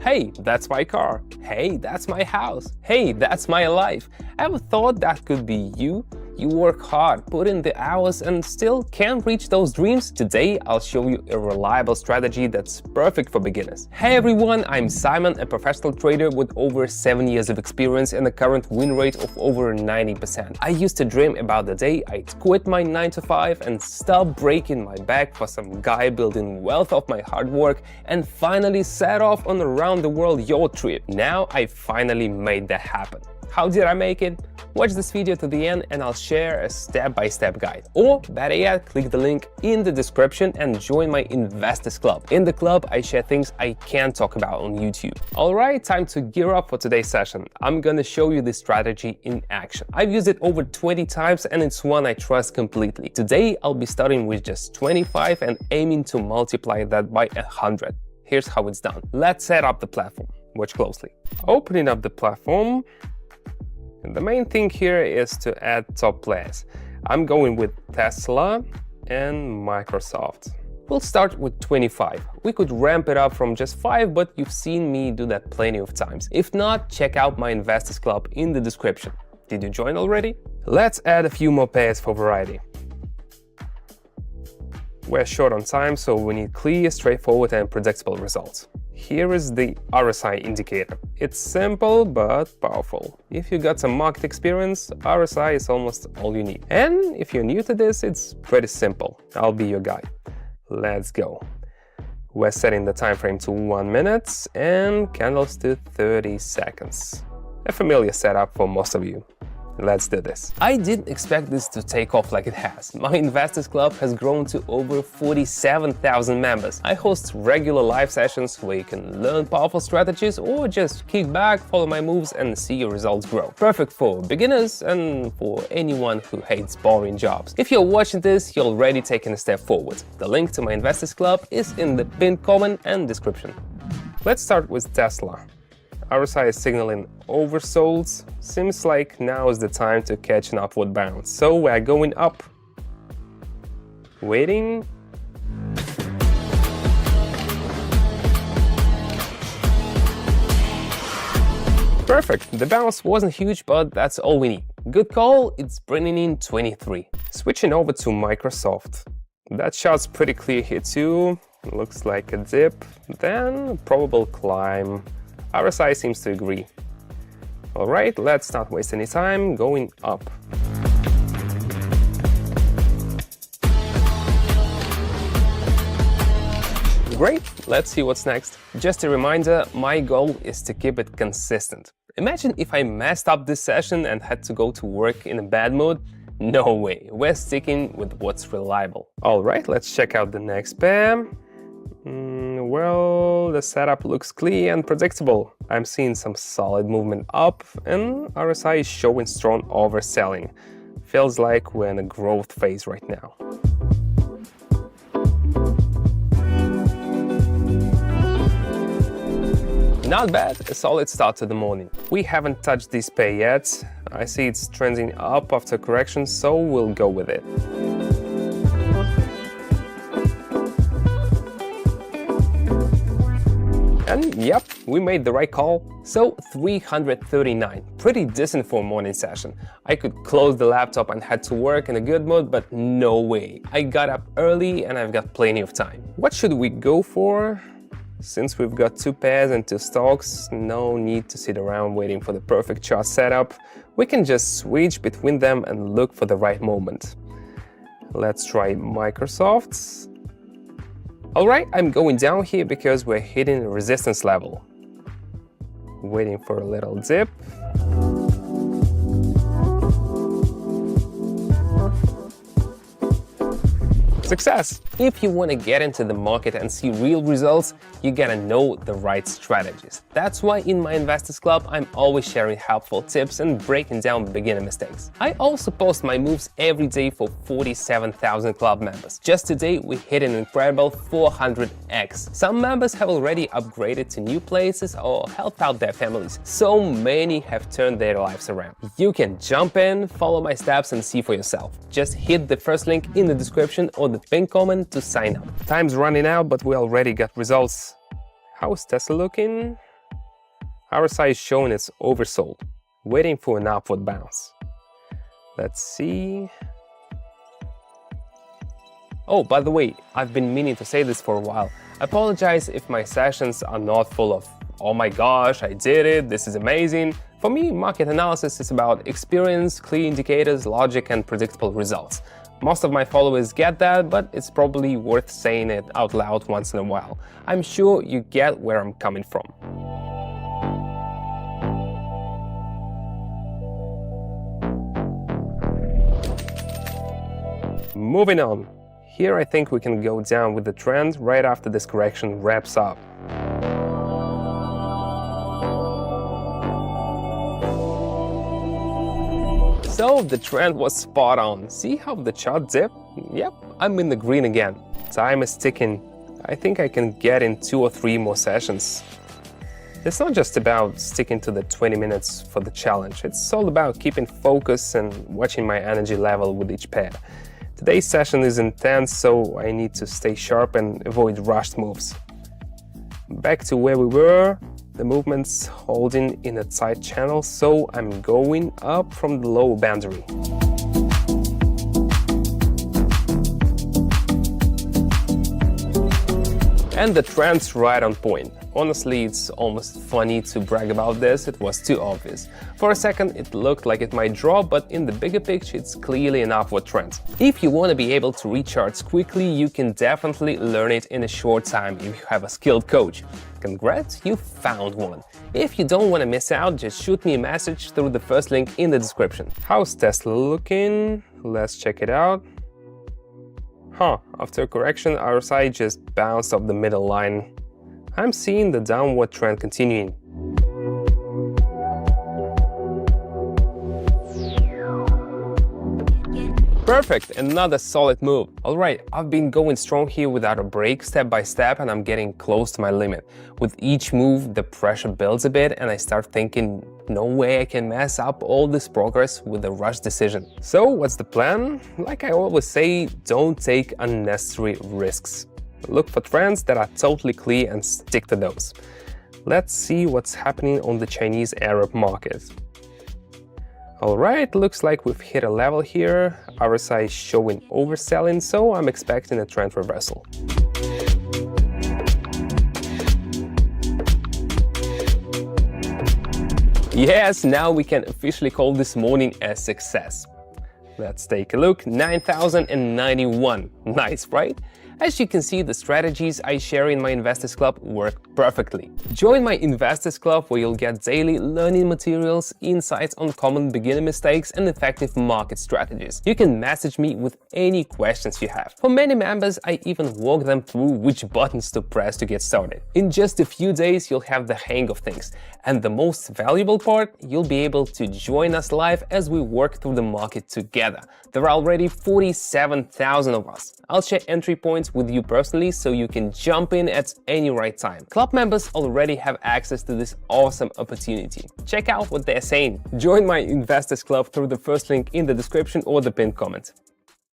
Hey, that's my car. Hey, that's my house. Hey, that's my life. Ever thought that could be you? You work hard, put in the hours, and still can't reach those dreams? Today, I'll show you a reliable strategy that's perfect for beginners. Hey everyone, I'm Simon, a professional trader with over 7 years of experience and a current win rate of over 90%. I used to dream about the day I'd quit my 9-to-5 and stop breaking my back for some guy building wealth off my hard work and finally set off on a round-the-world yacht trip. Now I finally made that happen. How did I make it? Watch this video to the end and I'll share a step-by-step guide. Or better yet, click the link in the description and join my Investors Club. In the club, I share things I can't talk about on YouTube. Alright, time to gear up for today's session. I'm gonna show you this strategy in action. I've used it over 20 times and it's one I trust completely. Today, I'll be starting with just 25 and aiming to multiply that by 100. Here's how it's done. Let's set up the platform. Watch closely. Opening up the platform. And the main thing here is to add top players. I'm going with Tesla and Microsoft. We'll start with 25. We could ramp it up from just 5, but you've seen me do that plenty of times. If not, check out my Investors Club in the description. Did you join already? Let's add a few more pairs for variety. We're short on time, so we need clear, straightforward and predictable results. Here is the RSI indicator. It's simple but powerful. If you got some market experience, RSI is almost all you need. And if you're new to this, it's pretty simple. I'll be your guide. Let's go. We're setting the time frame to 1 minute and candles to 30 seconds. A familiar setup for most of you. Let's do this. I didn't expect this to take off like it has. My Investors Club has grown to over 47,000 members. I host regular live sessions where you can learn powerful strategies or just kick back, follow my moves and see your results grow. Perfect for beginners and for anyone who hates boring jobs. If you're watching this, you're already taking a step forward. The link to my Investors Club is in the pinned comment and description. Let's start with Tesla. RSI is signaling oversold. Seems like now is the time to catch an upward bounce. So we're going up. Waiting. Perfect. The bounce wasn't huge, but that's all we need. Good call. It's bringing in 23. Switching over to Microsoft. That shot's pretty clear here too. Looks like a dip, then a probable climb. RSI seems to agree. Alright, let's not waste any time, going up. Great, let's see what's next. Just a reminder, my goal is to keep it consistent. Imagine if I messed up this session and had to go to work in a bad mood. No way, we're sticking with what's reliable. Alright, let's check out the next pair. Well, the setup looks clear and predictable. I'm seeing some solid movement up and RSI is showing strong overselling. Feels like we're in a growth phase right now. Not bad, a solid start to the morning. We haven't touched this pair yet. I see it's trending up after correction, so we'll go with it. And yep, we made the right call. So 339, pretty decent for a morning session. I could close the laptop and head to work in a good mood, but no way. I got up early and I've got plenty of time. What should we go for? Since we've got 2 pairs and 2 stocks, no need to sit around waiting for the perfect chart setup. We can just switch between them and look for the right moment. Let's try Microsoft. Alright, I'm going down here because we're hitting a resistance level. Waiting for a little dip. Success! If you want to get into the market and see real results, you gotta know the right strategies. That's why in my Investors Club, I'm always sharing helpful tips and breaking down beginner mistakes. I also post my moves every day for 47,000 club members. Just today, we hit an incredible 400x. Some members have already upgraded to new places or helped out their families. So many have turned their lives around. You can jump in, follow my steps and see for yourself. Just hit the first link in the description or the pinned comment to sign up. Time's running out, but we already got results. How's Tesla looking? RSI is showing it's oversold, waiting for an upward bounce. Let's see. Oh, by the way, I've been meaning to say this for a while. I apologize if my sessions are not full of, "Oh my gosh, I did it, this is amazing." For me, market analysis is about experience, clear indicators, logic, and predictable results. Most of my followers get that, but it's probably worth saying it out loud once in a while. I'm sure you get where I'm coming from. Moving on. Here I think we can go down with the trend right after this correction wraps up. So the trend was spot on. See how the chart dipped? Yep, I'm in the green again. Time is ticking. I think I can get in 2 or 3 more sessions. It's not just about sticking to the 20 minutes for the challenge. It's all about keeping focus and watching my energy level with each pair. Today's session is intense, so I need to stay sharp and avoid rushed moves. Back to where we were. The movement's holding in a tight channel, so I'm going up from the low boundary. And the trend's right on point. Honestly, it's almost funny to brag about this, it was too obvious. For a second, it looked like it might drop, but in the bigger picture, it's clearly an upward trend. If you want to be able to read charts quickly, you can definitely learn it in a short time if you have a skilled coach. Congrats, you found one. If you don't want to miss out, just shoot me a message through the first link in the description. How's Tesla looking? Let's check it out. After a correction, RSI just bounced off the middle line. I'm seeing the downward trend continuing. Perfect, another solid move. Alright, I've been going strong here without a break, step by step, and I'm getting close to my limit. With each move, the pressure builds a bit, and I start thinking, no way I can mess up all this progress with a rush decision. So what's the plan? Like I always say, don't take unnecessary risks. Look for trends that are totally clear and stick to those. Let's see what's happening on the Chinese Arab market. Alright, looks like we've hit a level here. RSI is showing overselling, so I'm expecting a trend reversal. Yes, now we can officially call this morning a success. Let's take a look. 9,091. Nice, right? As you can see, the strategies I share in my Investors Club work perfectly. Join my Investors Club where you'll get daily learning materials, insights on common beginner mistakes, and effective market strategies. You can message me with any questions you have. For many members, I even walk them through which buttons to press to get started. In just a few days, you'll have the hang of things. And the most valuable part, you'll be able to join us live as we work through the market together. There are already 47,000 of us. I'll share entry points with you personally so you can jump in at any right time. Club members already have access to this awesome opportunity. Check out what they're saying. Join my Investors Club through the first link in the description or the pinned comment.